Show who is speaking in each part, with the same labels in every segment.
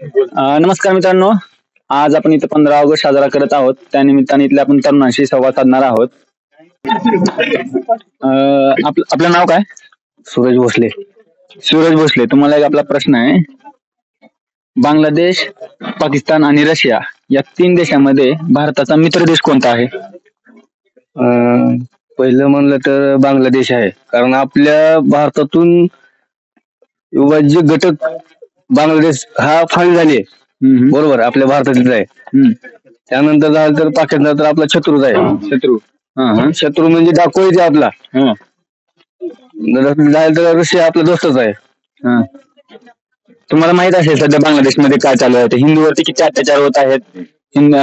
Speaker 1: नमस्कार मित्रांनो, आज आपण इथं 15 ऑगस्ट साजरा करत आहोत. त्यानिमित्ताने इथल्या आपण तरुणांशी संवाद साधणार आहोत. आपलं नाव काय?
Speaker 2: सूरज भोसले.
Speaker 1: सूरज भोसले. तुम्हाला एक आपला प्रश्न आहे. बांगलादेश, पाकिस्तान आणि रशिया या 3 देशांमध्ये भारताचा मित्र देश कोणता आहे?
Speaker 2: पहिलं म्हणलं तर बांगलादेश आहे, कारण आपल्या भारतातून विभाज्य घटक बांगलादेश हा फाळी झाले. बरोबर, आपल्या भारतातील आहे. त्यानंतर झालं तर पाकिस्तान तर आपला शत्रूच आहे. शत्रू म्हणजे डाकोच आहे आपला. झालं तर रशिया आपला दोस्तच आहे.
Speaker 1: तुम्हाला माहित असेल सध्या बांगलादेशमध्ये काय चालू आहे? हिंदूवरती किती अत्याचार होत आहेत.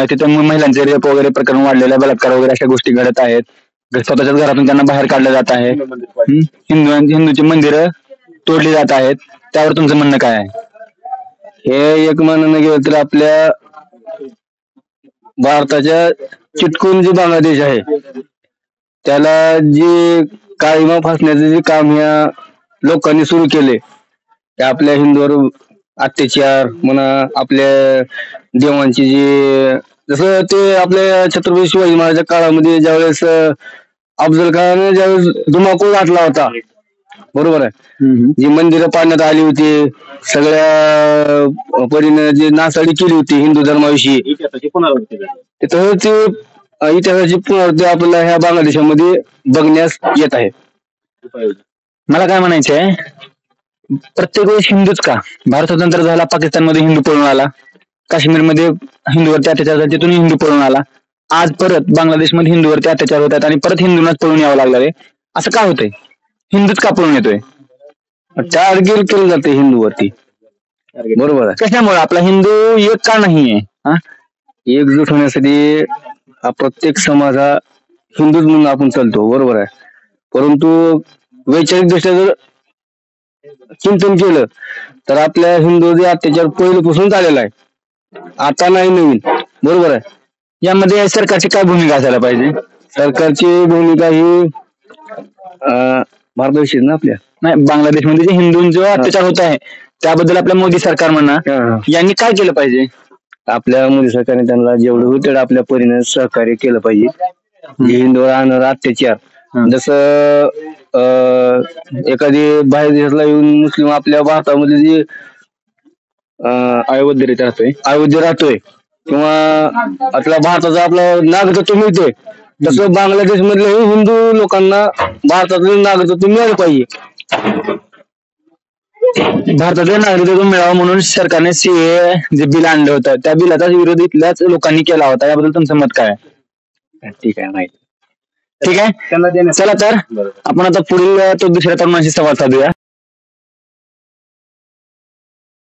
Speaker 1: तिथे महिलांचे रेप वगैरे प्रकरण वाढलेले, बलात्कार वगैरे अशा गोष्टी घडत आहेत. स्वतःच्याच घरातून त्यांना बाहेर काढलं जात आहे. हिंदूची मंदिरं तोडली जात आहेत. त्यावर तुमचं म्हणणं काय आहे?
Speaker 2: हे एक म्हणणं गेलं तर आपल्या भारताच्या चिटकून जे बांगलादेश आहे त्याला जे काळीमा फासण्याचं जे काम या लोकांनी सुरू केले, ते आपल्या हिंदूवर अत्याचार म्हणा, आपल्या देवांची जे जसं ते आपल्या छत्रपती शिवाजी महाराजांच्या काळामध्ये ज्यावेळेस अफजल खानाने ज्यावेळेस धुमाकूळ घातला होता, बरोबर आहे, जी मंदिरं पाडण्यात आली होती, सगळ्या परीने जी नासाडी केली होती हिंदू धर्माविषयी, इतिहासाची पुनरावृत्ती आपल्याला ह्या बांगलादेशामध्ये बघण्यास येत आहे.
Speaker 1: मला काय म्हणायचं आहे, प्रत्येक वेळेस हिंदूच का? भारत स्वतंत्र झाला, पाकिस्तानमध्ये हिंदू पळून आला, काश्मीरमध्ये हिंदूवरती अत्याचार झाला, तिथून हिंदू पळून आला, आज परत बांगलादेशमध्ये हिंदूवरती अत्याचार होत आहेत आणि परत हिंदूंनाच पळून यावं लागणार आहे. असं का होतंय? हिंदूच का पळून येतोय?
Speaker 2: टार्गेट केलं जाते हिंदूवरती. बरोबर आहे.
Speaker 1: कशामुळे आपला हिंदू एक का नाहीये?
Speaker 2: एकजूट होण्यासाठी प्रत्येक समाज हा हिंदूच म्हणून आपण चालतो, बरोबर आहे. परंतु वैचारिक दृष्ट्या जर चिंतन केलं तर आपल्या हिंदू जे अत्याचार पहिल्यापासून झालेला आहे, आता नाही नवीन, बरोबर आहे.
Speaker 1: यामध्ये सरकारची काय भूमिका असायला पाहिजे?
Speaker 2: सरकारची भूमिका ही भारताविषयी ना आपल्या
Speaker 1: नाही, बांगलादेशमध्ये जे हिंदूंचा अत्याचार होत आहे त्याबद्दल आपल्या मोदी सरकार म्हणा, यांनी काय केलं पाहिजे?
Speaker 2: आपल्या मोदी सरकारने त्यांना जेवढं होईल तेवढं आपल्या परीने सहकार्य केलं पाहिजे. जे हिंदूवर आणणारा अत्याचार, जसं एखादी बाहेर देशाला येऊन मुस्लिम आपल्या भारतामध्ये जे अयोध्या राहतोय किंवा आपल्या भारताचा आपला नागरिकत्व मिळतोय, तसं बांगलादेश मधल्याही हिंदू लोकांना भारतातलं नागरिकत्व मिळालं पाहिजे.
Speaker 1: भारतातलं नागरिकत्व मिळावं म्हणून सरकारने सीए जे बिल आणलं होतं, त्या बिलाचा विरोध इथल्याच लोकांनी केला होता. याबद्दल तुमचं मत काय आहे?
Speaker 2: ठीक आहे, नाही
Speaker 1: ठीक आहे. चला तर आपण आता पुढील तो दुसऱ्या तरुणाशी संवाद साधूया.